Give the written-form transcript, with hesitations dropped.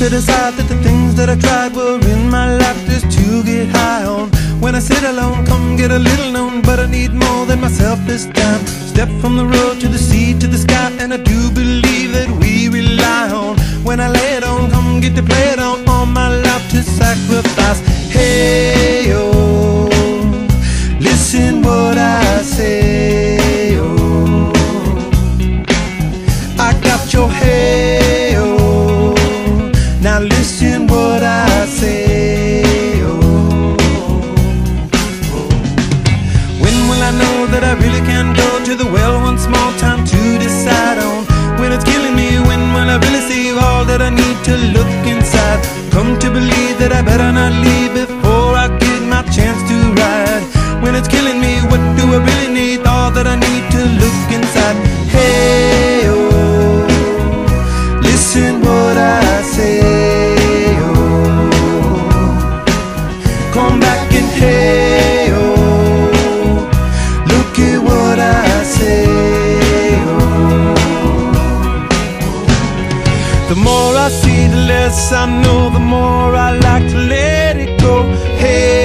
to decide that the things that I tried were in my life just to get high on. When I sit alone, come get a little known, but I need more than myself this time. Step from the road to the sea to the sky, and I do believe that we rely on. When I lay it on, come get to play it on, all my life to sacrifice. Hey, oh, listen what I say, oh, I got your hey, oh, now listen what I say, oh, when will I know that I really can go to the well once more? Time to decide on when it's killing me. When will I really see all that I need to look inside? Come to believe that I better not leave before I get my chance to ride. When it's killing me, what do I really need? All that I need to look inside. Hey, oh, listen what I say, oh, come back and hey, oh, look at what I say, oh. The more I see, the less I know, the more I like to let it go. Hey,